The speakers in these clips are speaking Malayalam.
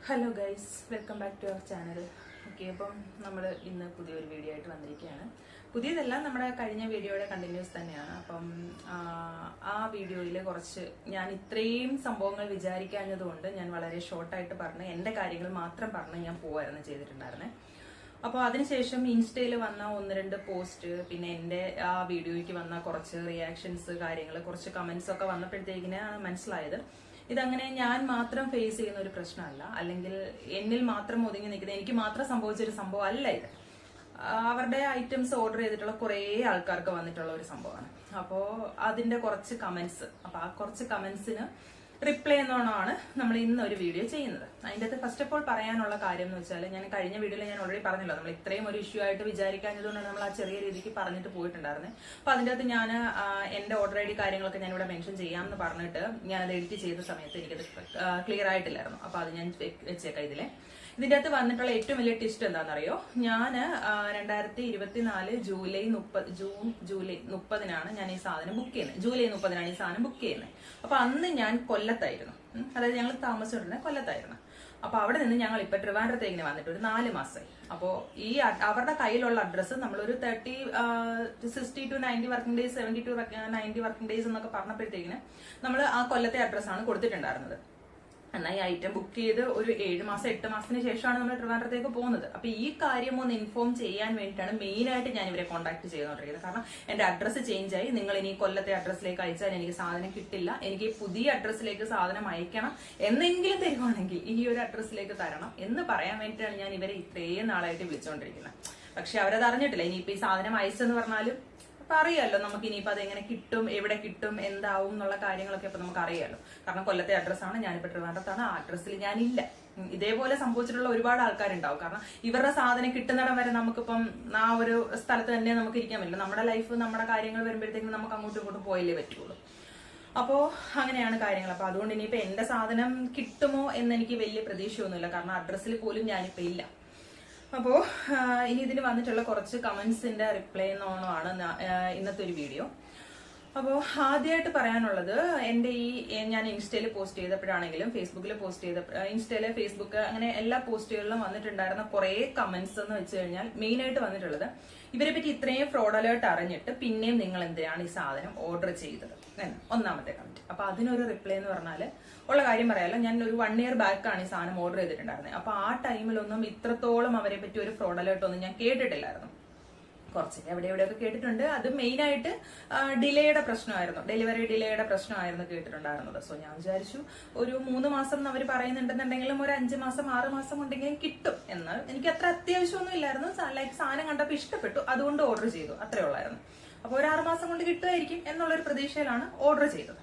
Hello guys, welcome back to our channel. Okay, അപ്പം നമ്മൾ ഇന്ന് പുതിയൊരു വീഡിയോ ആയിട്ട് വന്നിരിക്കുകയാണ്. പുതിയതല്ല, നമ്മുടെ കഴിഞ്ഞ വീഡിയോയുടെ കണ്ടിന്യൂസ് തന്നെയാണ്. അപ്പം ആ വീഡിയോയിൽ കുറച്ച് ഞാൻ ഇത്രയും സംഭവങ്ങൾ വിചാരിക്കാഞ്ഞതുകൊണ്ട് ഞാൻ വളരെ ഷോർട്ടായിട്ട് പറഞ്ഞ് എൻ്റെ കാര്യങ്ങൾ മാത്രം പറഞ്ഞ് ഞാൻ പോവായിരുന്നു ചെയ്തിട്ടുണ്ടായിരുന്നേ. അപ്പോൾ അതിനുശേഷം ഇൻസ്റ്റയിൽ വന്ന ഒന്ന് രണ്ട് പോസ്റ്റ്, പിന്നെ എൻ്റെ ആ വീഡിയോയ്ക്ക് വന്ന കുറച്ച് റിയാക്ഷൻസ്, കാര്യങ്ങൾ, കുറച്ച് കമന്റ്സ് ഒക്കെ വന്നപ്പോഴത്തേക്കിനാണ് മനസ്സിലായത് ഇതങ്ങനെ ഞാൻ മാത്രം ഫേസ് ചെയ്യുന്ന ഒരു പ്രശ്നമല്ല, അല്ലെങ്കിൽ എന്നിൽ മാത്രം ഒതുങ്ങി നിൽക്കുന്ന, എനിക്ക് മാത്രം സംഭവിച്ചൊരു സംഭവം അല്ല ഇത്. അവരുടെ ഐറ്റംസ് ഓർഡർ ചെയ്തിട്ടുള്ള കുറേ ആൾക്കാർക്ക് വന്നിട്ടുള്ള ഒരു സംഭവമാണ്. അപ്പോൾ അതിന്റെ കുറച്ച് കമന്റ്സ്, അപ്പൊ ആ കുറച്ച് കമന്റ്സിന് റിപ്ലൈ എന്നോണമാണ് നമ്മൾ ഇന്ന് ഒരു വീഡിയോ ചെയ്യുന്നത്. അതിൻ്റെ അകത്ത് ഫസ്റ്റ് ഓഫ് ഓൾ പറയാനുള്ള കാര്യം എന്ന് വെച്ചാൽ, ഞാൻ കഴിഞ്ഞ വീഡിയോയിൽ ഞാൻ ഓൾറെഡി പറഞ്ഞല്ലോ, നമ്മൾ ഇത്രയും ഒരു ഇഷ്യൂ ആയിട്ട് വിചാരിക്കാഞ്ഞതുകൊണ്ടാണ് നമ്മൾ ആ ചെറിയ രീതിക്ക് പറഞ്ഞിട്ട് പോയിട്ടുണ്ടായിരുന്നത്. അപ്പൊ അതിൻ്റെ അകത്ത് ഞാൻ എന്റെ ഓർഡർ ഐ ഡി കാര്യങ്ങളൊക്കെ ഞാൻ ഇവിടെ മെൻഷൻ ചെയ്യാമെന്ന് പറഞ്ഞിട്ട് ഞാനത് എഡിറ്റ് ചെയ്ത സമയത്ത് എനിക്കത് ക്ലിയർ ആയിട്ടില്ലായിരുന്നു. അപ്പൊ അത് ഞാൻ വെച്ചേക്കാം. ഇതിന്റെ അകത്ത് വന്നിട്ടുള്ള ഏറ്റവും വലിയ ട്വിസ്റ്റ് എന്താണെന്നറിയോ? ഞാൻ 2024 ജൂലൈ 30-നാണ് ഞാൻ ഈ സാധനം ബുക്ക് ചെയ്യുന്നത്. ജൂലൈ 30-നാണ് ഈ സാധനം ബുക്ക് ചെയ്യുന്നത്. അപ്പൊ അന്ന് ഞാൻ കൊല്ലത്തായിരുന്നു, അതായത് ഞങ്ങൾ താമസിച്ചിരുന്നത് കൊല്ലത്തായിരുന്നു. അപ്പൊ അവിടെ നിന്ന് ഞങ്ങൾ ഇപ്പൊ ട്രിവാൻഡ്രത്തേക്കിന് വന്നിട്ട് ഒരു 4 മാസമായി. അപ്പോ ഈ അവരുടെ കയ്യിലുള്ള അഡ്രസ്സ് നമ്മളൊരു 60 to 90 working days, 70 to 90 working days എന്നൊക്കെ പറഞ്ഞപ്പോഴത്തേക്കിന് നമ്മൾ ആ കൊല്ലത്തെ അഡ്രസ്സാണ് കൊടുത്തിട്ടുണ്ടായിരുന്നത്. എന്നാൽ ഈ ഐറ്റം ബുക്ക് ചെയ്ത് ഒരു 7 മാസം 8 മാസത്തിന് ശേഷമാണ് നമ്മൾ ട്രിവാൻഡ്രത്തേക്ക് പോകുന്നത്. അപ്പൊ ഈ കാര്യം ഒന്ന് ഇൻഫോം ചെയ്യാൻ വേണ്ടിയിട്ടാണ് മെയിൻ ആയിട്ട് ഞാൻ ഇവരെ കോൺടാക്ട് ചെയ്തുകൊണ്ടിരിക്കുന്നത്. കാരണം എന്റെ അഡ്രസ്സ് ചേഞ്ച് ആയി, നിങ്ങൾ ഇനി കൊല്ലത്തെ അഡ്രസ്സിലേക്ക് അയച്ചാൽ എനിക്ക് സാധനം കിട്ടില്ല, എനിക്ക് പുതിയ അഡ്രസ്സിലേക്ക് സാധനം അയക്കണം, എന്നെങ്കിലും തരുവാണെങ്കിൽ ഈ ഒരു അഡ്രസ്സിലേക്ക് തരണം എന്ന് പറയാൻ വേണ്ടിയിട്ടാണ് ഞാൻ ഇവരെ ഇത്രയും നാളായിട്ട് വിളിച്ചുകൊണ്ടിരിക്കുന്നത്. പക്ഷെ അവരത് അറിഞ്ഞിട്ടില്ല. ഇനിയിപ്പോ ഈ സാധനം അയച്ചെന്ന് പറഞ്ഞാലും അപ്പൊ അറിയാലോ നമുക്ക് ഇനിയിപ്പോ അതെങ്ങനെ കിട്ടും, എവിടെ കിട്ടും, എന്താവും എന്നുള്ള കാര്യങ്ങളൊക്കെ അപ്പൊ നമുക്ക് അറിയാലോ. കാരണം കൊല്ലത്തെ അഡ്രസ്സാണ്, ഞാനിപ്പോ ട്രിവാൻഡ്രത്താണ്, ആ അഡ്രസ്സിൽ ഞാനില്ല. ഇതേപോലെ സംഭവിച്ചിട്ടുള്ള ഒരുപാട് ആൾക്കാരുണ്ടാവും. കാരണം ഇവരുടെ സാധനം കിട്ടുന്നിടം വരെ നമുക്കിപ്പം ആ ഒരു സ്ഥലത്ത് തന്നെ നമുക്ക് ഇരിക്കാൻ പറ്റില്ല. നമ്മുടെ ലൈഫ്, നമ്മുടെ കാര്യങ്ങൾ വരുമ്പോഴത്തേക്കും നമുക്ക് അങ്ങോട്ടും ഇങ്ങോട്ടും പോയല്ലേ പറ്റുള്ളൂ. അപ്പോ അങ്ങനെയാണ് കാര്യങ്ങൾ. അപ്പൊ അതുകൊണ്ട് ഇനിയിപ്പോ എന്റെ സാധനം കിട്ടുമോ എന്ന് എനിക്ക് വലിയ പ്രതീക്ഷയൊന്നുമില്ല. കാരണം അഡ്രസ്സിൽ പോലും ഞാനിപ്പോ ഇല്ല. അപ്പോ ഇനി ഇതിന് വന്നിട്ടുള്ള കുറച്ച് കമന്റ്സിന്റെ റിപ്ലൈ എന്നോണമാണ് ഇന്നത്തെ ഒരു വീഡിയോ. അപ്പോൾ ആദ്യമായിട്ട് പറയാനുള്ളത്, എന്റെ ഞാൻ ഇൻസ്റ്റയിൽ പോസ്റ്റ് ചെയ്തപ്പോഴാണെങ്കിലും ഫേസ്ബുക്കിൽ പോസ്റ്റ് ഇൻസ്റ്റയില്, ഫേസ്ബുക്ക്, അങ്ങനെ എല്ലാ പോസ്റ്റുകളിലും വന്നിട്ടുണ്ടായിരുന്ന കുറെ കമന്റ്സ് എന്ന് വെച്ച് കഴിഞ്ഞാൽ മെയിൻ ആയിട്ട് വന്നിട്ടുള്ളത്, ഇവരെ പറ്റി ഇത്രയും ഫ്രോഡ് അലേർട്ട് അറിഞ്ഞിട്ട് പിന്നെയും നിങ്ങൾ എന്തിനാണ് ഈ സാധനം ഓർഡർ ചെയ്തത് എന്ന് ഒന്നാമത്തെ കമന്റ്. അപ്പൊ അതിനൊരു റിപ്ലൈ എന്ന് പറഞ്ഞാൽ ഉള്ള കാര്യം പറയാലോ, ഞാൻ ഒരു 1 year ബാക്കാണ് ഈ സാധനം ഓർഡർ ചെയ്തിട്ടുണ്ടായിരുന്നത്. അപ്പൊ ആ ടൈമിലൊന്നും ഇത്രത്തോളം അവരെ പറ്റി ഒരു ഫ്രോഡ് അലേർട്ട് ഒന്നും ഞാൻ കേട്ടിട്ടില്ലായിരുന്നു. കുറച്ചൊക്കെ എവിടെയൊക്കെ കേട്ടിട്ടുണ്ട്. അത് മെയിൻ ആയിട്ട് ഡിലേയുടെ പ്രശ്നമായിരുന്നു, ഡെലിവറി ഡിലേയുടെ പ്രശ്നമായിരുന്നു കേട്ടിട്ടുണ്ടായിരുന്നത്. സോ ഞാൻ വിചാരിച്ചു ഒരു 3 മാസം അവർ പറയുന്നുണ്ടെന്നുണ്ടെങ്കിലും ഒരു 5 മാസം 6 മാസം ഉണ്ടെങ്കിലും കിട്ടും എന്ന്. എനിക്ക് അത്ര അത്യാവശ്യമൊന്നും ഇല്ലായിരുന്നു. ലൈക്ക് സാധനം കണ്ടപ്പോൾ ഇഷ്ടപ്പെട്ടു, അതുകൊണ്ട് ഓർഡർ ചെയ്തു, അത്രേ ഉള്ളായിരുന്നു. അപ്പൊ ഒരു 6 മാസം കൊണ്ട് കിട്ടുമായിരിക്കും എന്നുള്ളൊരു പ്രതീക്ഷയിലാണ് ഓർഡർ ചെയ്തത്.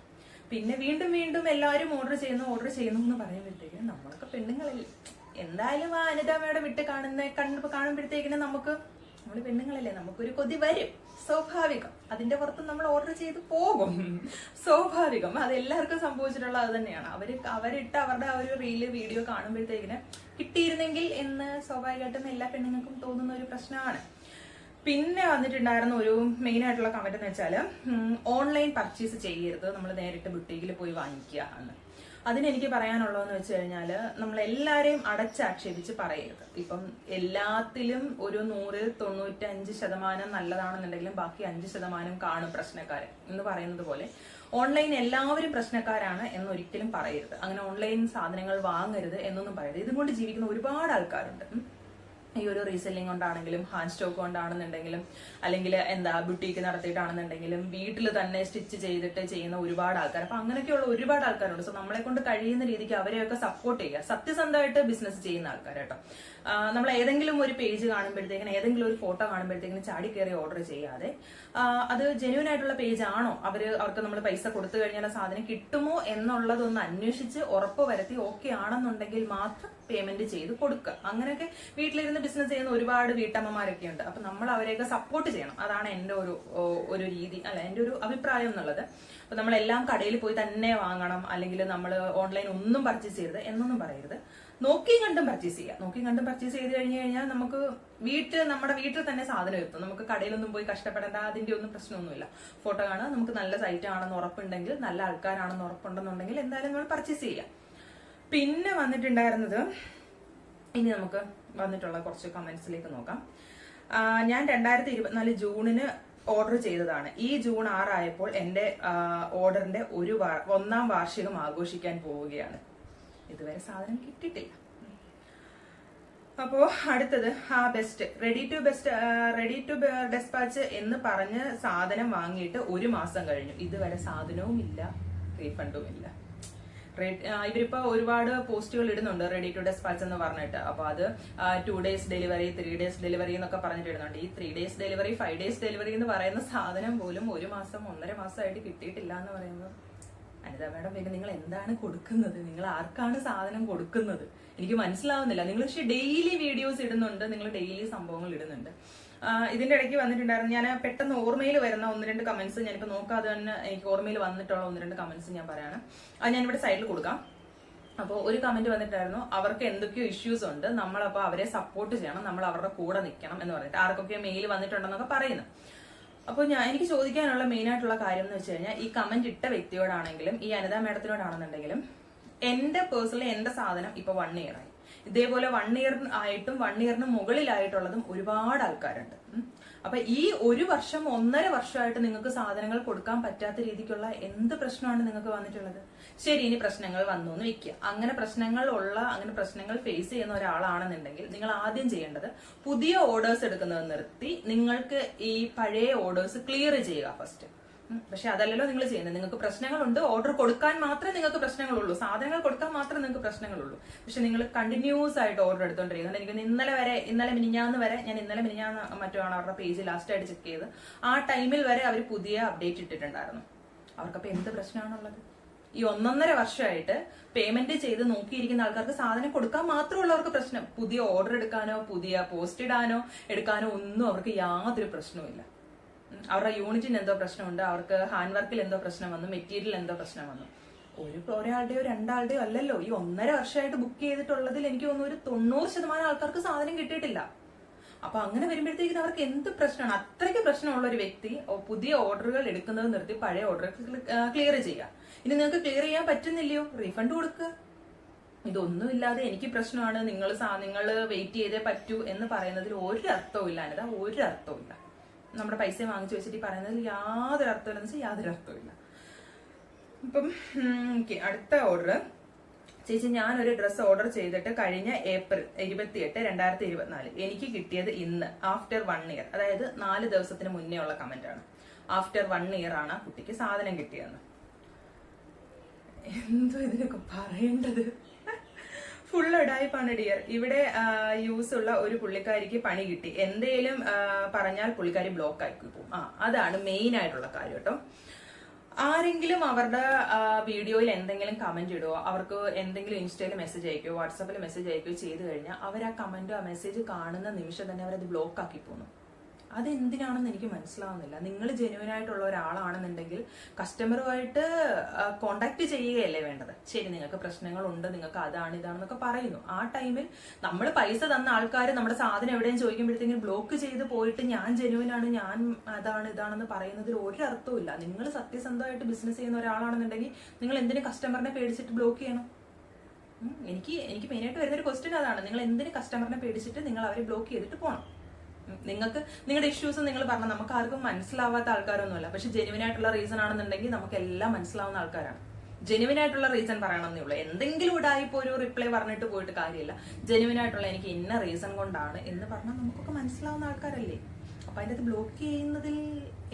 പിന്നെ വീണ്ടും എല്ലാവരും ഓർഡർ ചെയ്യുന്നു എന്ന് പറയുമ്പോഴത്തേക്കും നമ്മളൊക്കെ പെണ്ണുങ്ങളല്ലേ, എന്തായാലും ആ അനിതാമ്മയുടെ വിട്ട് കാണുമ്പോഴത്തേക്കിനും നമ്മൾ പെണ്ണുങ്ങളല്ലേ, നമുക്കൊരു കൊതി വരും, സ്വാഭാവികം. അതിന്റെ പുറത്ത് നമ്മൾ ഓർഡർ ചെയ്ത് പോകും, സ്വാഭാവികം. അത് എല്ലാവർക്കും സംഭവിച്ചിട്ടുള്ള അത് തന്നെയാണ്. അവരിട്ട് അവരുടെ ആ ഒരു വീഡിയോ കാണുമ്പോഴത്തേക്കിന് കിട്ടിയിരുന്നെങ്കിൽ എന്ന് സ്വാഭാവികമായിട്ടും എല്ലാ പെണ്ണുങ്ങൾക്കും തോന്നുന്ന ഒരു പ്രശ്നമാണ്. പിന്നെ വന്നിട്ടുണ്ടായിരുന്ന ഒരു മെയിൻ ആയിട്ടുള്ള കമന്റ് എന്ന് വെച്ചാല്, ഓൺലൈൻ പർച്ചേസ് ചെയ്യരുത്, നമ്മൾ നേരിട്ട് ബുട്ടീക്കിൽ പോയി വാങ്ങിക്കുക എന്ന്. അതിനെനിക്ക് പറയാനുള്ളതെന്ന് വെച്ച് കഴിഞ്ഞാല്, നമ്മൾ എല്ലാരെയും അടച്ചാക്ഷേപിച്ച് പറയരുത്. ഇപ്പം എല്ലാത്തിലും ഒരു 100-95% നല്ലതാണെന്നുണ്ടെങ്കിലും ബാക്കി 5% കാണും പ്രശ്നക്കാര് എന്ന് പറയുന്നത് പോലെ, ഓൺലൈൻ എല്ലാവരും പ്രശ്നക്കാരാണ് എന്നൊരിക്കലും പറയരുത്. അങ്ങനെ ഓൺലൈൻ സാധനങ്ങൾ വാങ്ങരുത് എന്നൊന്നും പറയരുത്. ഇതും കൊണ്ട് ജീവിക്കുന്ന ഒരുപാട് ആൾക്കാരുണ്ട്. ഈ ഒരു റീസെല്ലിംഗ് കൊണ്ടാണെങ്കിലും, ഹാൻഡ് സ്റ്റോക്ക് കൊണ്ടാണെന്നുണ്ടെങ്കിലും, അല്ലെങ്കിൽ ബുട്ടീക്ക് നടത്തിയിട്ടാണെന്നുണ്ടെങ്കിലും, വീട്ടിൽ തന്നെ സ്റ്റിച്ച് ചെയ്തിട്ട് ചെയ്യുന്ന ഒരുപാട് ആൾക്കാർ. അപ്പൊ അങ്ങനെയൊക്കെയുള്ള ഒരുപാട് ആൾക്കാരുണ്ട്. സോ നമ്മളെ കൊണ്ട് കഴിയുന്ന രീതിക്ക് അവരെയൊക്കെ സപ്പോർട്ട് ചെയ്യുക. സത്യസന്ധമായിട്ട് ബിസിനസ് ചെയ്യുന്ന ആൾക്കാർ കേട്ടോ. നമ്മൾ ഏതെങ്കിലും ഒരു പേജ് കാണുമ്പോഴത്തേക്കിനും, ഏതെങ്കിലും ഒരു ഫോട്ടോ കാണുമ്പോഴത്തേക്കിനും ചാടി കയറി ഓർഡർ ചെയ്യാതെ, അത് ജെന്യൂൻ ആയിട്ടുള്ള പേജ് ആണോ, അവർക്ക് നമ്മൾ പൈസ കൊടുത്തു കഴിഞ്ഞാൽ സാധനം കിട്ടുമോ എന്നുള്ളതൊന്ന് അന്വേഷിച്ച് ഉറപ്പ് വരുത്തി ഓക്കെ ആണെന്നുണ്ടെങ്കിൽ മാത്രം പേയ്മെന്റ് ചെയ്ത് കൊടുക്കുക. അങ്ങനെയൊക്കെ വീട്ടിലിരുന്ന് ബിസിനസ് ചെയ്യുന്ന ഒരുപാട് വീട്ടമ്മമാരൊക്കെ ഉണ്ട്. അപ്പൊ നമ്മൾ അവരെയൊക്കെ സപ്പോർട്ട് ചെയ്യണം. അതാണ് എന്റെ ഒരു രീതി, അല്ല എന്റെ ഒരു അഭിപ്രായം എന്നുള്ളത്. അപ്പൊ നമ്മളെല്ലാം കടയിൽ പോയി തന്നെ വാങ്ങണം, അല്ലെങ്കിൽ നമ്മൾ ഓൺലൈൻ ഒന്നും പർച്ചേസ് ചെയ്യരുത് എന്നൊന്നും പറയരുത്. നോക്കിയും കണ്ടും പർച്ചേസ് ചെയ്യുക. നോക്കിയും കണ്ടും പർച്ചേസ് ചെയ്ത് കഴിഞ്ഞാൽ നമുക്ക് നമ്മുടെ വീട്ടിൽ തന്നെ സാധനം എത്തും. നമുക്ക് കടയിലൊന്നും പോയി കഷ്ടപ്പെടേണ്ട, അതിന്റെ ഒന്നും പ്രശ്നമൊന്നുമില്ല. ഫോട്ടോ കാണാൻ നമുക്ക് നല്ല സൈറ്റ് ആണെന്ന് ഉറപ്പുണ്ടെങ്കിൽ, നല്ല ആൾക്കാരാണെന്ന് ഉറപ്പുണ്ടെന്നുണ്ടെങ്കിൽ എന്തായാലും നമ്മൾ പർച്ചേസ് ചെയ്യാം. പിന്നെ വന്നിട്ടുണ്ടായിരുന്നത്, ഇനി നമുക്ക് വന്നിട്ടുള്ള കുറച്ച് കമന്റ്സിലേക്ക് നോക്കാം. ഞാൻ 2024 ജൂണിന് ഓർഡർ ചെയ്തതാണ്. ഈ ജൂൺ 6 ആയപ്പോൾ എന്റെ ഓർഡറിന്റെ 1ാം വാർഷികം ആഘോഷിക്കാൻ പോവുകയാണ്. ഇതുവരെ സാധനം കിട്ടിയിട്ടില്ല. അപ്പോ അടുത്തത് ബെസ്റ്റ് റെഡി ടു ഡെസ്പാച്ച് എന്ന് പറഞ്ഞ് സാധനം വാങ്ങിയിട്ട് 1 മാസം കഴിഞ്ഞു. ഇതുവരെ സാധനവും ഇല്ല, റീഫണ്ടും ഇല്ല. ഇവരിപ്പോ ഒരുപാട് പോസ്റ്റുകൾ ഇടുന്നുണ്ട് റെഡി ടു ഡെസ്പാച്ച് എന്ന് പറഞ്ഞിട്ട്. അപ്പൊ അത് 2 days ഡെലിവറി, 3 days ഡെലിവറി എന്നൊക്കെ പറഞ്ഞിട്ട് ഇടുന്നുണ്ട്. ഈ 3 days ഡെലിവറി, 5 days ഡെലിവറി എന്ന് പറയുന്ന സാധനം പോലും 1 മാസം 1.5 മാസമായിട്ട് കിട്ടിയിട്ടില്ല എന്ന് പറയുന്നത്. അനിത മാഡം, പിന്നെ നിങ്ങൾ എന്താണ് കൊടുക്കുന്നത്? നിങ്ങൾ ആർക്കാണ് സാധനം കൊടുക്കുന്നത്? എനിക്ക് മനസ്സിലാവുന്നില്ല. നിങ്ങൾ പക്ഷെ ഡെയിലി വീഡിയോസ് ഇടുന്നുണ്ട്, നിങ്ങൾ ഡെയിലി സംഭവങ്ങൾ ഇടുന്നുണ്ട്. ഇതിന്റെ ഇടയ്ക്ക് വന്നിട്ടുണ്ടായിരുന്നു, ഞാൻ പെട്ടെന്ന് ഓർമ്മയിൽ വരുന്ന 1-2 കമന്റ്സ്, ഞാനിപ്പോ നോക്കാതെ തന്നെ എനിക്ക് ഓർമ്മയിൽ വന്നിട്ടുള്ള 1-2 കമന്റ്സ് ഞാൻ പറയാണ്. അത് ഞാനിവിടെ സൈഡിൽ കൊടുക്കാം. അപ്പോൾ ഒരു കമന്റ് വന്നിട്ടായിരുന്നു, അവർക്ക് എന്തൊക്കെയോ ഇഷ്യൂസ് ഉണ്ട്, നമ്മളപ്പോൾ അവരെ സപ്പോർട്ട് ചെയ്യണം, നമ്മൾ അവരുടെ കൂടെ നിൽക്കണം എന്ന് പറഞ്ഞിട്ട് ആർക്കൊക്കെ മെയിൽ വന്നിട്ടുണ്ടെന്നൊക്കെ പറയുന്നു. അപ്പോൾ എനിക്ക് ചോദിക്കാനുള്ള മെയിൻ ആയിട്ടുള്ള കാര്യം എന്ന് വെച്ച് കഴിഞ്ഞാൽ, ഈ കമന്റ് ഇട്ട വ്യക്തിയോടാണെങ്കിലും ഈ അനിത മാഡത്തിനോടാണെന്നുണ്ടെങ്കിലും, എന്റെ പേഴ്സണലി എന്റെ സാധനം ഇപ്പൊ 1 year ആയി. ഇതേപോലെ 1 year ആയിട്ടും 1 yearന് മുകളിലായിട്ടുള്ളതും ഒരുപാട് ആൾക്കാരുണ്ട്. അപ്പൊ ഈ 1 വർഷം 1.5 വർഷമായിട്ട് നിങ്ങൾക്ക് സാധനങ്ങൾ കൊടുക്കാൻ പറ്റാത്ത രീതിക്കുള്ള എന്ത് പ്രശ്നമാണ് നിങ്ങൾക്ക് വന്നിട്ടുള്ളത്? ശരി, ഇനി പ്രശ്നങ്ങൾ വന്നു എന്ന് വെക്കുക. അങ്ങനെ പ്രശ്നങ്ങൾ ഫേസ് ചെയ്യുന്ന ഒരാളാണെന്നുണ്ടെങ്കിൽ നിങ്ങൾ ആദ്യം ചെയ്യേണ്ടത് പുതിയ ഓർഡേഴ്സ് എടുക്കുന്നത് നിർത്തി നിങ്ങൾക്ക് ഈ പഴയ ഓർഡേഴ്സ് ക്ലിയർ ചെയ്യുക ഫസ്റ്റ്. പക്ഷെ അതല്ലല്ലോ നിങ്ങൾ ചെയ്യുന്നത്. നിങ്ങൾക്ക് പ്രശ്നങ്ങളുണ്ട്, ഓർഡർ കൊടുക്കാൻ മാത്രമേ നിങ്ങൾക്ക് പ്രശ്നങ്ങളുള്ളൂ, സാധനങ്ങൾ കൊടുക്കാൻ മാത്രമേ നിങ്ങൾക്ക് പ്രശ്നങ്ങളുള്ളൂ. പക്ഷെ നിങ്ങൾ കണ്ടിന്യൂസ് ആയിട്ട് ഓർഡർ എടുത്തോണ്ടിരിക്കുന്നുണ്ട്. എനിക്ക് ഇന്നലെ മിനിഞ്ഞാന്ന് മറ്റോ ആണ് അവരുടെ പേജ് ലാസ്റ്റ് ആയിട്ട് ചെക്ക് ചെയ്ത്, ആ ടൈമിൽ വരെ അവർ പുതിയ അപ്ഡേറ്റ് ഇട്ടിട്ടുണ്ടായിരുന്നു. അവർക്കപ്പോ എന്ത് പ്രശ്നമാണുള്ളത്? ഈ 1.5 വർഷമായിട്ട് പേയ്മെന്റ് ചെയ്ത് നോക്കിയിരിക്കുന്ന ആൾക്കാർക്ക് സാധനം കൊടുക്കാൻ മാത്രമുള്ള അവർക്ക് പ്രശ്നം. പുതിയ ഓർഡർ എടുക്കാനോ പുതിയ പോസ്റ്റ് ഇടാനോ ഒന്നും അവർക്ക് യാതൊരു പ്രശ്നവുമില്ല. അവരുടെ യൂണിറ്റിന് എന്തോ പ്രശ്നമുണ്ട്, അവർക്ക് ഹാൻഡ് വർക്കിൽ എന്തോ പ്രശ്നം വന്നു, മെറ്റീരിയൽ എന്തോ പ്രശ്നം വന്നു. ഒരാളുടെയോ 2 ആളുടെയോ അല്ലല്ലോ. ഈ 1.5 വർഷമായിട്ട് ബുക്ക് ചെയ്തിട്ടുള്ളതിൽ എനിക്ക് തോന്നുന്നു ഒരു 90% ആൾക്കാർക്ക് സാധനം കിട്ടിയിട്ടില്ല. അപ്പൊ അങ്ങനെ വരുമ്പോഴത്തേക്കും അവർക്ക് എന്ത് പ്രശ്നമാണ്? അത്രയ്ക്ക് പ്രശ്നമുള്ള ഒരു വ്യക്തി പുതിയ ഓർഡറുകൾ എടുക്കുന്നത് നിർത്തി പഴയ ഓർഡറുകൾ ക്ലിയർ ചെയ്യുക. ഇനി നിങ്ങൾക്ക് ക്ലിയർ ചെയ്യാൻ പറ്റുന്നില്ലയോ, റീഫണ്ട് കൊടുക്കുക. ഇതൊന്നുമില്ലാതെ എനിക്ക് പ്രശ്നമാണ്, നിങ്ങൾ വെയിറ്റ് ചെയ്തേ പറ്റൂ എന്ന് പറയുന്നതിൽ ഒരു അർത്ഥവും ഇല്ല അനിത, ഒരു അർത്ഥവും ഇല്ല. നമ്മുടെ പൈസ വാങ്ങിച്ചു വെച്ചിട്ട് ഈ പറയുന്നതിൽ യാതൊരു അർത്ഥമില്ലെന്ന് വെച്ചാൽ യാതൊരു അർത്ഥമില്ല. ഇപ്പം അടുത്ത ഓർഡർ, ചേച്ചി ഞാനൊരു ഡ്രസ്സ് ഓർഡർ ചെയ്തിട്ട് കഴിഞ്ഞ April 28, 2024 എനിക്ക് കിട്ടിയത് ഇന്ന് ആഫ്റ്റർ 1 year, അതായത് 4 ദിവസത്തിന് മുന്നേ ഉള്ള കമന്റ് ആണ്. ആഫ്റ്റർ 1 year ആണ് ആ കുട്ടിക്ക് സാധനം കിട്ടിയെന്ന്. എന്തോ ഇതിനൊക്കെ പറയേണ്ടത്? ഫുൾ ഉടായിപ്പാണ് ഡിയർ. ഇവിടെ യൂസ് ഉള്ള ഒരു പുള്ളിക്കാരിക്ക് പണി കിട്ടി, എന്തേലും പറഞ്ഞാൽ പുള്ളിക്കാരി ബ്ലോക്ക് ആക്കി പോകും. അതാണ് മെയിൻ ആയിട്ടുള്ള കാര്യം കേട്ടോ. ആരെങ്കിലും അവരുടെ വീഡിയോയിൽ എന്തെങ്കിലും കമന്റ് ഇടുവോ, അവർക്ക് എന്തെങ്കിലും ഇൻസ്റ്റയിൽ മെസ്സേജ് അയക്കുകയോ വാട്സാപ്പിൽ മെസ്സേജ് അയക്കുകയോ ചെയ്തു കഴിഞ്ഞാൽ അവർ ആ കമന്റോ ആ മെസ്സേജ് കാണുന്ന നിമിഷം തന്നെ അവരത് ബ്ലോക്ക് ആക്കി പോകുന്നു. അതെന്തിനാണെന്ന് എനിക്ക് മനസ്സിലാവുന്നില്ല. നിങ്ങൾ ജെന്യുവൻ ആയിട്ടുള്ള ഒരാളാണെന്നുണ്ടെങ്കിൽ കസ്റ്റമറുമായിട്ട് കോണ്ടാക്ട് ചെയ്യുകയല്ലേ വേണ്ടത്. ശരി, നിങ്ങൾക്ക് പ്രശ്നങ്ങളുണ്ട്, നിങ്ങൾക്ക് അതാണ് ഇതാണെന്നൊക്കെ പറയുന്നു. ആ ടൈമിൽ നമ്മൾ പൈസ തന്ന ആൾക്കാർ നമ്മുടെ സാധനം എവിടെയും ചോദിക്കുമ്പോഴത്തേക്കും ബ്ലോക്ക് ചെയ്ത് പോയിട്ട് ഞാൻ ജെന്യുവൻ ആണ്, ഞാൻ അതാണ് ഇതാണെന്ന് പറയുന്നതിൽ ഒരു അർത്ഥവും ഇല്ല. നിങ്ങൾ സത്യസന്ധമായിട്ട് ബിസിനസ് ചെയ്യുന്ന ഒരാളാണെന്നുണ്ടെങ്കിൽ നിങ്ങൾ എന്തിനു കസ്റ്റമറിനെ പേടിച്ചിട്ട് ബ്ലോക്ക് ചെയ്യണം? എനിക്ക് മെയിനായിട്ട് വരുന്നൊരു ക്വസ്റ്റ്യൻ അതാണ്. നിങ്ങൾ എന്തിനു കസ്റ്റമറിനെ പേടിച്ചിട്ട് നിങ്ങൾ അവരെ ബ്ലോക്ക് ചെയ്തിട്ട് പോകണം? നിങ്ങൾക്ക് നിങ്ങളുടെ ഇഷ്യൂസ് നിങ്ങൾ പറഞ്ഞാൽ നമുക്ക് ആർക്കും മനസ്സിലാവാത്ത ആൾക്കാരൊന്നുമല്ല. പക്ഷെ ജെന്യുവൻ ആയിട്ടുള്ള റീസൺ ആണെന്നുണ്ടെങ്കിൽ നമുക്ക് എല്ലാം മനസ്സിലാവുന്ന ആൾക്കാരാണ്. ജെന്യുവൻ ആയിട്ടുള്ള റീസൺ പറയണമെന്നേ ഉള്ളൂ. എന്തെങ്കിലും ഇടായിപ്പോ ഒരു റിപ്ലൈ പറഞ്ഞിട്ട് പോയിട്ട് കാര്യമില്ല. ജെന്യുവൻ ആയിട്ടുള്ള എനിക്ക് ഇന്ന റീസൺ കൊണ്ടാണ് എന്ന് പറഞ്ഞാൽ നമുക്കൊക്കെ മനസ്സിലാവുന്ന ആൾക്കാരല്ലേ. അപ്പൊ അതിൻ്റെ അത് ബ്ലോക്ക് ചെയ്യുന്നതിൽ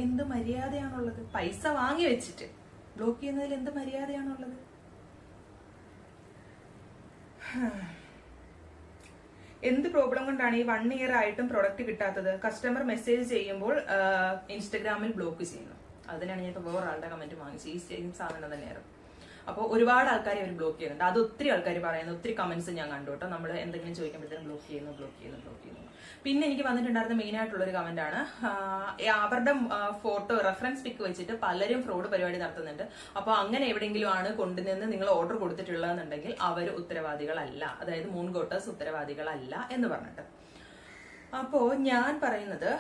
എന്ത് മര്യാദയാണുള്ളത്? പൈസ വാങ്ങി വെച്ചിട്ട് ബ്ലോക്ക് ചെയ്യുന്നതിൽ എന്ത് മര്യാദയാണുള്ളത്? എന്ത് പ്രോബ്ലം കൊണ്ടാണ് ഈ 1 year ആയിട്ടും പ്രൊഡക്റ്റ് കിട്ടാത്തത്? കസ്റ്റമർ മെസ്സേജ് ചെയ്യുമ്പോൾ ഇൻസ്റ്റഗ്രാമിൽ ബ്ലോക്ക് ചെയ്യുന്നു. അതിനാണ് ഞാൻ ഇപ്പോൾ വേറൊരാളുടെ കമന്റ് വാങ്ങിച്ചത്. ഈ സെയിം സാധനം തന്നെയായിരുന്നു. അപ്പോൾ ഒരുപാട് ആൾക്കാരെ അവർ ബ്ലോക്ക് ചെയ്യുന്നുണ്ട്. അത് ഒത്തിരി ആൾക്കാർ പറയുന്ന ഒത്തിരി കമന്റ്സ് ഞാൻ കണ്ടു കേട്ടോ. നമ്മൾ എന്തെങ്കിലും ചോദിക്കുമ്പോഴത്തേക്കും ബ്ലോക്ക് ചെയ്യുന്നു. പിന്നെ എനിക്ക് വന്നിട്ടുണ്ടായിരുന്ന മെയിൻ ആയിട്ടുള്ള ഒരു കമന്റ് ആണ്, അവരുടെ ഫോട്ടോ റെഫറൻസ് പിക്ക് വെച്ചിട്ട് പലരും ഫ്രോഡ് പരിപാടി നടത്തുന്നുണ്ട്. അപ്പൊ അങ്ങനെ എവിടെയെങ്കിലും ആണ് കൊണ്ടുവന്ന് നിങ്ങൾ ഓർഡർ കൊടുത്തിട്ടുള്ളതെന്നുണ്ടെങ്കിൽ അവർ ഉത്തരവാദികളല്ല, അതായത് മൂൺ ഗോട്ടേഴ്സ് ഉത്തരവാദികളല്ല എന്ന് പറഞ്ഞിട്ട്. അപ്പോ ഞാൻ പറയുന്നത്,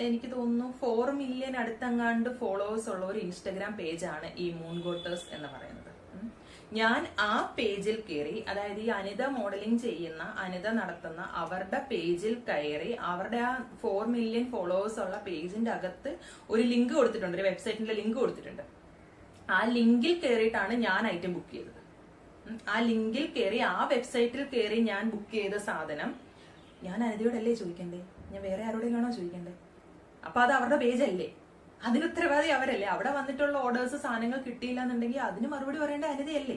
എനിക്ക് തോന്നുന്നു 4 million അടുത്തങ്ങാണ്ട് ഫോളോവേഴ്സ് ഉള്ള ഒരു ഇൻസ്റ്റഗ്രാം പേജാണ് ഈ മൂൺ ഗോട്ടേഴ്സ് എന്ന് പറയുന്നത്. ഞാൻ ആ പേജിൽ കയറി, അതായത് ഈ അനിത മോഡലിംഗ് ചെയ്യുന്ന, അനിത നടത്തുന്ന അവരുടെ പേജിൽ കയറി, അവരുടെ ആ 4 മില്യൺ ഫോളോവേഴ്സ് ഉള്ള പേജിന്റെ അകത്ത് ഒരു ലിങ്ക് കൊടുത്തിട്ടുണ്ട്, ഒരു വെബ്സൈറ്റിന്റെ ലിങ്ക് കൊടുത്തിട്ടുണ്ട്. ആ ലിങ്കിൽ കയറിയിട്ടാണ് ഞാൻ ഐറ്റം ബുക്ക് ചെയ്തത്. ആ ലിങ്കിൽ കയറി, ആ വെബ്സൈറ്റിൽ കയറി ഞാൻ ബുക്ക് ചെയ്ത സാധനം ഞാൻ അനിതയോടല്ലേ ചോദിക്കണ്ടേ? ഞാൻ വേറെ ആരോടെയാണോ ചോദിക്കണ്ടേ? അപ്പൊ അത് അവരുടെ പേജല്ലേ, അതിന് ഉത്തരവാദി അവരല്ലേ. അവിടെ വന്നിട്ടുള്ള ഓർഡേഴ്സ്, സാധനങ്ങൾ കിട്ടിയില്ല എന്നുണ്ടെങ്കിൽ അതിന് മറുപടി പറയേണ്ട അനിതയല്ലേ,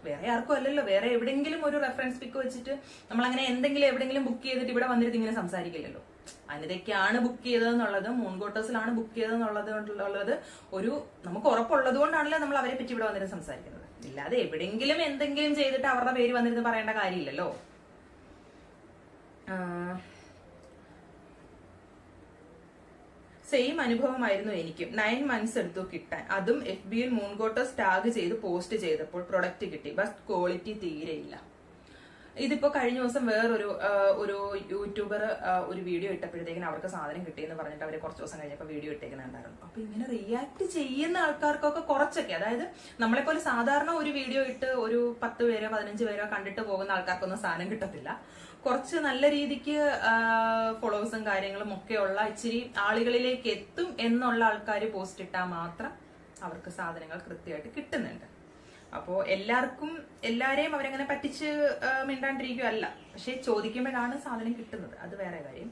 വേറെ ആർക്കും അല്ലല്ലോ. വേറെ എവിടെയെങ്കിലും ഒരു റെഫറൻസ് പിക്ക് വെച്ചിട്ട് നമ്മൾ അങ്ങനെ എന്തെങ്കിലും എവിടെയെങ്കിലും ബുക്ക് ചെയ്തിട്ട് ഇവിടെ വന്നിട്ട് ഇങ്ങനെ സംസാരിക്കില്ലല്ലോ. അനിതയ്ക്കാണ് ബുക്ക് ചെയ്തതെന്നുള്ളത്, മൂൺഗോട്ടേഴ്സിലാണ് ബുക്ക് ചെയ്തതെന്നുള്ളത് ഒരു നമുക്ക് ഉറപ്പുള്ളത് കൊണ്ടാണല്ലോ നമ്മൾ അവരെ പറ്റി ഇവിടെ വന്നിട്ട് സംസാരിക്കുന്നത്. ഇല്ലാതെ എവിടെയെങ്കിലും എന്തെങ്കിലും ചെയ്തിട്ട് അവരുടെ പേര് വന്നിരുന്ന് പറയേണ്ട കാര്യമില്ലല്ലോ. സെയിം അനുഭവമായിരുന്നു എനിക്കും. 9 മന്ത്സ് എടുത്തു കിട്ടാൻ. അതും FBയിൽ മൂൺഗോട്ടേഴ്സ് ടാഗ് ചെയ്ത് പോസ്റ്റ് ചെയ്തപ്പോൾ പ്രൊഡക്റ്റ് കിട്ടി, ബസ് ക്വാളിറ്റി തീരെയില്ല. ഇതിപ്പോ കഴിഞ്ഞ ദിവസം വേറൊരു യൂട്യൂബർ ഒരു വീഡിയോ ഇട്ടപ്പോഴത്തേക്കിന് അവർക്ക് സാധനം കിട്ടിയെന്ന് പറഞ്ഞിട്ട് അവര് കുറച്ച് ദിവസം കഴിഞ്ഞപ്പോൾ വീഡിയോ ഇട്ടേക്കുന്നുണ്ടായിരുന്നു. അപ്പൊ ഇങ്ങനെ റിയാക്ട് ചെയ്യുന്ന ആൾക്കാർക്കൊക്കെ കുറച്ചൊക്കെ, അതായത് നമ്മളെപ്പോലെ സാധാരണ ഒരു വീഡിയോ ഇട്ട് ഒരു 10 പേരോ 15 പേരോ കണ്ടിട്ട് പോകുന്ന ആൾക്കാർക്കൊന്നും സാധനം കിട്ടത്തില്ല. കുറച്ച് നല്ല രീതിക്ക് ഫോളോവേഴ്സും കാര്യങ്ങളും ഒക്കെയുള്ള ഇച്ചിരി ആളുകളിലേക്ക് എത്തും എന്നുള്ള ആൾക്കാർ പോസ്റ്റ് ഇട്ടാൽ മാത്രം അവർക്ക് സാധനങ്ങൾ കൃത്യമായിട്ട് കിട്ടുന്നുണ്ട്. അപ്പോ എല്ലാരെയും അവരങ്ങനെ പറ്റിച്ച് മിണ്ടാണ്ടിരിക്കുകയല്ല, പക്ഷെ ചോദിക്കുമ്പോഴാണ് സാധനം കിട്ടുന്നത്, അത് വേറെ കാര്യം.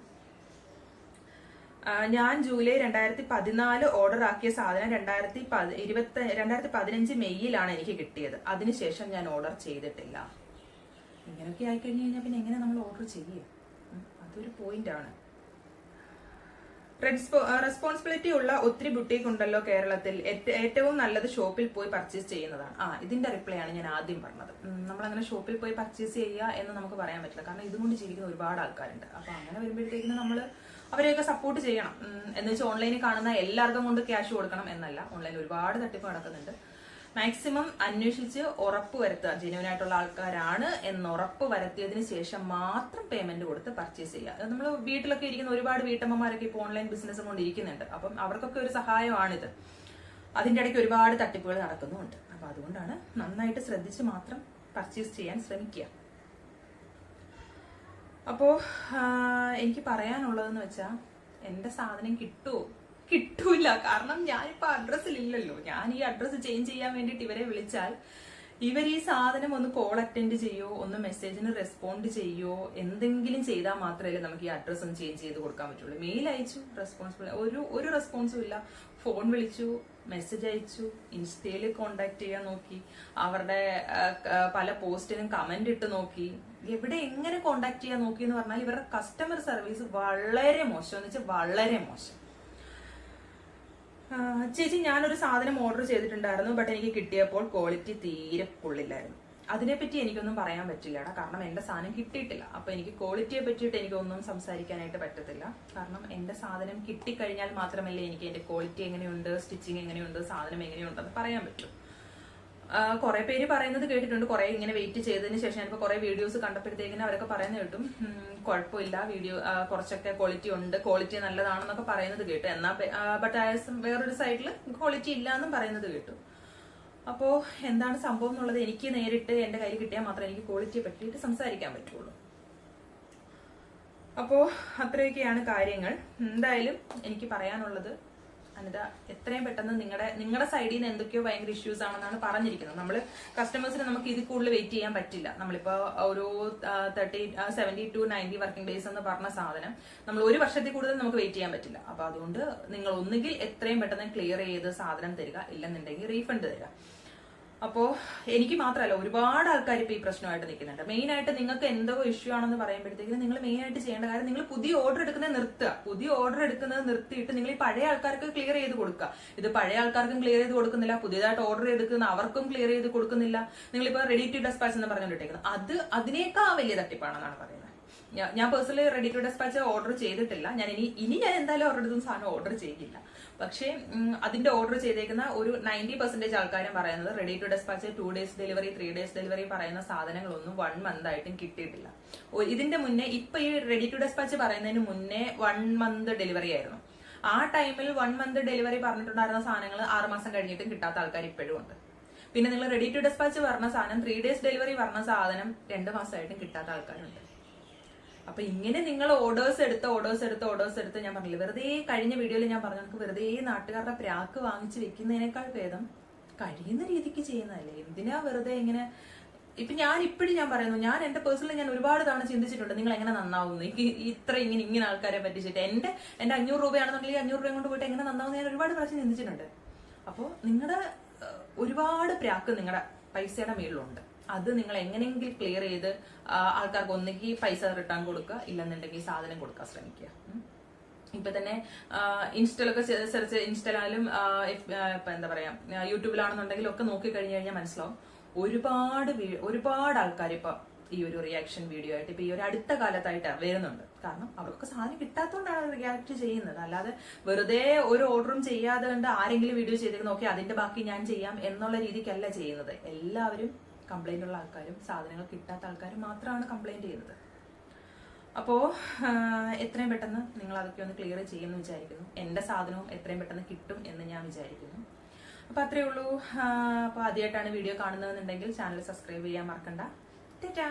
ഞാൻ ജൂലൈ 2014 ഓർഡർ ആക്കിയ സാധനം 2015 മെയ്യിലാണ് എനിക്ക് കിട്ടിയത്. അതിനുശേഷം ഞാൻ ഓർഡർ ചെയ്തിട്ടില്ല. ഇങ്ങനെയൊക്കെ ആയിക്കഴിഞ്ഞു കഴിഞ്ഞാൽ പിന്നെ എങ്ങനെ നമ്മൾ ഓർഡർ ചെയ്യുക? അതൊരു പോയിന്റ് ആണ്. റെസ്പോൺസിബിലിറ്റി ഉള്ള ഒത്തിരി ബുട്ടീക്ക് ഉണ്ടല്ലോ കേരളത്തിൽ. ഏറ്റവും നല്ലത് ഷോപ്പിൽ പോയി പർച്ചേസ് ചെയ്യുന്നതാണ്. ഇതിന്റെ റിപ്ലൈ ആണ് ഞാൻ ആദ്യം പറഞ്ഞത്. നമ്മളങ്ങനെ ഷോപ്പിൽ പോയി പർച്ചേസ് ചെയ്യുക എന്ന് നമുക്ക് പറയാൻ പറ്റില്ല, കാരണം ഇതുകൊണ്ട് ജീവിക്കുന്ന ഒരുപാട് ആൾക്കാരുണ്ട്. അപ്പൊ അങ്ങനെ വരുമ്പോഴത്തേക്കിന് നമ്മൾ അവരെയൊക്കെ സപ്പോർട്ട് ചെയ്യണം. എന്ന് വെച്ചാൽ ഓൺലൈനിൽ കാണുന്ന എല്ലാവർക്കും കൊണ്ട് ക്യാഷ് കൊടുക്കണം എന്നല്ല, ഓൺലൈനിൽ ഒരുപാട് തട്ടിപ്പ് നടക്കുന്നുണ്ട്. മാക്സിമം അന്വേഷിച്ച് ഉറപ്പ് വരുത്തുക, ജെന്യൂൻ ആയിട്ടുള്ള ആൾക്കാരാണ് എന്ന് ഉറപ്പ് വരുത്തിയതിന് ശേഷം മാത്രം പേയ്മെന്റ് കൊടുത്ത് പർച്ചേസ് ചെയ്യുക. നമ്മൾ വീട്ടിലൊക്കെ ഇരിക്കുന്ന ഒരുപാട് വീട്ടമ്മമാരൊക്കെ ഇപ്പോൾ ഓൺലൈൻ ബിസിനസ് കൊണ്ട് ഇരിക്കുന്നുണ്ട്. അപ്പം അവർക്കൊക്കെ ഒരു സഹായമാണിത്. അതിന്റെ ഇടയ്ക്ക് ഒരുപാട് തട്ടിപ്പുകൾ നടക്കുന്നുമുണ്ട്. അപ്പൊ അതുകൊണ്ടാണ് നന്നായിട്ട് ശ്രദ്ധിച്ച് മാത്രം പർച്ചേസ് ചെയ്യാൻ ശ്രമിക്കുക. അപ്പോ എനിക്ക് പറയാനുള്ളതെന്ന് വെച്ചാൽ, എന്റെ സാധനം കിട്ടൂല. കാരണം ഞാനിപ്പോ അഡ്രസ്സിലില്ലല്ലോ. ഞാൻ ഈ അഡ്രസ്സ് ചേഞ്ച് ചെയ്യാൻ വേണ്ടിയിട്ട് ഇവരെ വിളിച്ചാൽ ഇവർ ഈ സാധനം ഒന്ന് കോൾ അറ്റൻഡ് ചെയ്യോ, ഒന്ന് മെസ്സേജിന് റെസ്പോണ്ട് ചെയ്യോ, എന്തെങ്കിലും ചെയ്താൽ മാത്രമേ നമുക്ക് ഈ അഡ്രസ്സ് ഒന്ന് ചേഞ്ച് ചെയ്ത് കൊടുക്കാൻ പറ്റുള്ളൂ. മെയിൽ അയച്ചു, റെസ്പോൺസിബിൾ ഒരു റെസ്പോൺസും ഇല്ല. ഫോൺ വിളിച്ചു, മെസ്സേജ് അയച്ചു, ഇൻസ്റ്റയിൽ കോണ്ടാക്ട് ചെയ്യാൻ നോക്കി, അവരുടെ പല പോസ്റ്റിനും കമന്റ് ഇട്ട് നോക്കി, എവിടെ എങ്ങനെ കോണ്ടാക്ട് ചെയ്യാൻ നോക്കി എന്ന് പറഞ്ഞാൽ ഇവരുടെ കസ്റ്റമർ സർവീസ് വളരെ മോശം, എന്ന് വെച്ചാൽ വളരെ മോശം. ചേച്ചി, ഞാനൊരു സാധനം ഓർഡർ ചെയ്തിട്ടുണ്ടായിരുന്നു, ബട്ട് എനിക്ക് കിട്ടിയപ്പോൾ ക്വാളിറ്റി തീരെ കൊള്ളില്ലായിരുന്നു. അതിനെപ്പറ്റി എനിക്കൊന്നും പറയാൻ പറ്റില്ലടാ, കാരണം എന്റെ സാധനം കിട്ടിയിട്ടില്ല. അപ്പൊ എനിക്ക് ക്വാളിറ്റിയെ പറ്റിയിട്ട് എനിക്കൊന്നും സംസാരിക്കാനായിട്ട് പറ്റത്തില്ല. കാരണം എന്റെ സാധനം കിട്ടിക്കഴിഞ്ഞാൽ മാത്രമല്ലേ എനിക്ക് എന്റെ ക്വാളിറ്റി എങ്ങനെയുണ്ട്, സ്റ്റിച്ചിങ് എങ്ങനെയുണ്ട്, സാധനം എങ്ങനെയുണ്ടെന്ന് പറയാൻ പറ്റും. കുറെ പേര് പറയുന്നത് കേട്ടിട്ടുണ്ട്, കുറെ ഇങ്ങനെ വെയിറ്റ് ചെയ്തതിന് ശേഷം ഞാനിപ്പോ കുറെ വീഡിയോസ് കണ്ടപ്പോഴത്തേക്കിനും അവരൊക്കെ പറയുന്നത് കേട്ടും കുഴപ്പമില്ല, വീഡിയോ കുറച്ചൊക്കെ ക്വാളിറ്റി ഉണ്ട്, ക്വാളിറ്റി നല്ലതാണെന്നൊക്കെ പറയുന്നത് കേട്ടു. എന്നാ ബട്ട് വേറൊരു സൈഡിൽ ക്വാളിറ്റി ഇല്ല എന്നും പറയുന്നത് കേട്ടു. അപ്പോ എന്താണ് സംഭവം എന്നുള്ളത് എനിക്ക് നേരിട്ട് എന്റെ കയ്യിൽ കിട്ടിയാൽ മാത്രമേ എനിക്ക് ക്വാളിറ്റിയെ പറ്റിയിട്ട് സംസാരിക്കാൻ പറ്റുള്ളൂ. അപ്പോ അത്രയൊക്കെയാണ് കാര്യങ്ങൾ. എന്തായാലും എനിക്ക് പറയാനുള്ളത്, അനിത എത്രയും പെട്ടെന്ന് നിങ്ങളുടെ സൈഡിൽ നിന്ന് എന്തൊക്കെയോ ഭയങ്കര ഇഷ്യൂസ് ആണെന്നാണ് പറഞ്ഞിരിക്കുന്നത്. നമ്മൾ കസ്റ്റമേഴ്സിന് നമുക്ക് ഇതിൽ കൂടുതൽ വെയിറ്റ് ചെയ്യാൻ പറ്റില്ല. നമ്മളിപ്പോ ഒരു 70 to 90 വർക്കിംഗ് ഡേയ്സ് എന്ന് പറഞ്ഞ സാധനം നമ്മൾ ഒരു വർഷത്തിൽ കൂടുതൽ നമുക്ക് വെയിറ്റ് ചെയ്യാൻ പറ്റില്ല. അപ്പൊ അതുകൊണ്ട് നിങ്ങൾ ഒന്നുകിൽ എത്രയും പെട്ടെന്ന് ക്ലിയർ ചെയ്ത് സാധനം തരിക, ഇല്ലെന്നുണ്ടെങ്കിൽ റീഫണ്ട് തരിക. അപ്പോ എനിക്ക് മാത്രമല്ല, ഒരുപാട് ആൾക്കാർ ഇപ്പൊ ഈ പ്രശ്നമായിട്ട് നിൽക്കുന്നുണ്ട്. മെയിൻ ആയിട്ട് നിങ്ങൾക്ക് എന്തോ ഇഷ്യൂ ആണെന്ന് പറയുമ്പോഴത്തേക്കും നിങ്ങൾ മെയിൻ ആയിട്ട് ചെയ്യേണ്ട കാര്യം, നിങ്ങൾ പുതിയ ഓർഡർ എടുക്കുന്നത് നിർത്തുക. പുതിയ ഓർഡർ എടുക്കുന്നത് നിർത്തിയിട്ട് നിങ്ങൾ ഈ പഴയ ആൾക്കാർക്ക് ക്ലിയർ ചെയ്ത് കൊടുക്കുക. ഇത് പഴയ ആൾക്കാർക്കും ക്ലിയർ ചെയ്ത് കൊടുക്കുന്നില്ല, പുതിയതായിട്ട് ഓർഡർ എടുക്കുന്ന അവർക്കും ക്ലിയർ ചെയ്ത് കൊടുക്കുന്നില്ല. നിങ്ങളിപ്പോ റെഡി ടു ഡെസ്പാച്ച് എന്ന് പറഞ്ഞുകൊണ്ടിട്ടേക്കുന്നത് അതിനേക്കാൾ വലിയ തട്ടിപ്പാണെന്നാണ് പറയുന്നത്. ഞാൻ personally ready to dispatch order ചെയ്തിട്ടില്ല. ഞാൻ ഇനി ഞാൻ എന്തായാലും അവരുടെ അടുത്തും സാധനം ഓർഡർ ചെയ്യില്ല. പക്ഷേ അതിന്റെ ഓർഡർ ചെയ്തേക്കുന്ന ഒരു 90% ആൾക്കാരും പറയുന്നത് ready to dispatch 2 days delivery 3 days delivery പറയുന്ന സാധനങ്ങളൊന്നും 1 month ആയിട്ടും കിട്ടിയിട്ടില്ല. ഇതിന്റെ മുന്നേ, ഇപ്പൊ ഈ റെഡി ടു ഡെസ്പാച്ച് പറയുന്നതിന് മുന്നേ 1 month ഡെലിവറി ആയിരുന്നു. ആ ടൈമിൽ 1 month ഡെലിവറി പറഞ്ഞിട്ടുണ്ടായിരുന്ന സാധനങ്ങൾ 6 മാസം കഴിഞ്ഞിട്ടും കിട്ടാത്ത ആൾക്കാർ ഇപ്പോഴും ഉണ്ട്. പിന്നെ നിങ്ങൾ റെഡി ടു ഡെസ്പാച്ച് പറഞ്ഞ സാധനം 3 days ഡെലിവറി പറഞ്ഞ സാധനം 2 മാസമായിട്ടും കിട്ടാത്ത ആൾക്കാരുണ്ട്. അപ്പൊ ഇങ്ങനെ നിങ്ങൾ ഓർഡേഴ്സ് എടുത്ത് ഞാൻ പറഞ്ഞില്ല, വെറുതെ കഴിഞ്ഞ വീഡിയോയിൽ ഞാൻ പറഞ്ഞു നമുക്ക് വെറുതെ നാട്ടുകാരുടെ പ്രാക്ക് വാങ്ങിച്ച് വെക്കുന്നതിനേക്കാൾ ഭേദം കഴിയുന്ന രീതിക്ക് ചെയ്യുന്നതല്ലേ. എന്തിനാ വെറുതെ ഇങ്ങനെ. ഇപ്പൊ ഞാൻ പറയുന്നു, ഞാൻ എന്റെ പേഴ്സണലി ഞാൻ ഒരുപാട് തവണ ചിന്തിച്ചിട്ടുണ്ട് നിങ്ങൾ എങ്ങനെ നന്നാവുന്നു, എനിക്ക് ഇങ്ങനെ ആൾക്കാരെ പറ്റിച്ചിട്ട് എന്റെ 500 രൂപയാണെന്നുണ്ടെങ്കിൽ 500 രൂപ കൊണ്ട് പോയിട്ട് എങ്ങനെ നന്നാവുന്നു ഞാൻ ഒരുപാട് പ്രാവശ്യം ചിന്തിച്ചിട്ടുണ്ട്. അപ്പോൾ നിങ്ങളുടെ ഒരുപാട് പ്രാക്ക് നിങ്ങളുടെ പൈസയുടെ മേളിലുണ്ട്. അത് നിങ്ങൾ എങ്ങനെയെങ്കിലും ക്ലിയർ ചെയ്ത് ആൾക്കാർക്ക് ഒന്നെങ്കിൽ പൈസ റിട്ടേൺ കൊടുക്കുക, ഇല്ലെന്നുണ്ടെങ്കിൽ സാധനം കൊടുക്കാൻ ശ്രമിക്കുക. ഇപ്പൊ തന്നെ ഇൻസ്റ്റയിലൊക്കെ സെർച്ച്, ഇൻസ്റ്റയിലായാലും എന്താ പറയാ യൂട്യൂബിലാണെന്നുണ്ടെങ്കിലും ഒക്കെ നോക്കി കഴിഞ്ഞാൽ മനസ്സിലാവും ഒരുപാട് ആൾക്കാർ ഇപ്പൊ ഈ ഒരു റിയാക്ഷൻ വീഡിയോ ആയിട്ട് ഇപ്പൊ ഈ ഒരു അടുത്ത കാലത്തായിട്ട് വരുന്നുണ്ട്. കാരണം അവർക്ക് സാധനം കിട്ടാത്തതുകൊണ്ടാണ് റിയാക്ട് ചെയ്യുന്നത്. അല്ലാതെ വെറുതെ ഒരു ഓർഡറും ചെയ്യാതെ കൊണ്ട് ആരെങ്കിലും വീഡിയോ ചെയ്തേക്ക് നോക്കി അതിന്റെ ബാക്കി ഞാൻ ചെയ്യാം എന്നുള്ള രീതിക്കല്ല ചെയ്യുന്നത്. എല്ലാവരും കംപ്ലൈന്റ് ഉള്ള ആൾക്കാരും സാധനങ്ങൾ കിട്ടാത്ത ആൾക്കാരും മാത്രമാണ് കംപ്ലൈന്റ് ചെയ്യുന്നത്. അപ്പോ എത്രയും പെട്ടെന്ന് നിങ്ങൾ അതൊക്കെ ഒന്ന് ക്ലിയർ ചെയ്യുമെന്ന് വിചാരിക്കുന്നു. എന്റെ സാധനവും എത്രയും പെട്ടെന്ന് കിട്ടും എന്ന് ഞാൻ വിചാരിക്കുന്നു. അപ്പൊ അത്രയേ ഉള്ളൂ. അപ്പൊ ആദ്യമായിട്ടാണ് വീഡിയോ കാണുന്നതെന്നുണ്ടെങ്കിൽ ചാനൽ സബ്സ്ക്രൈബ് ചെയ്യാൻ മറക്കണ്ട. ടാറ്റാ.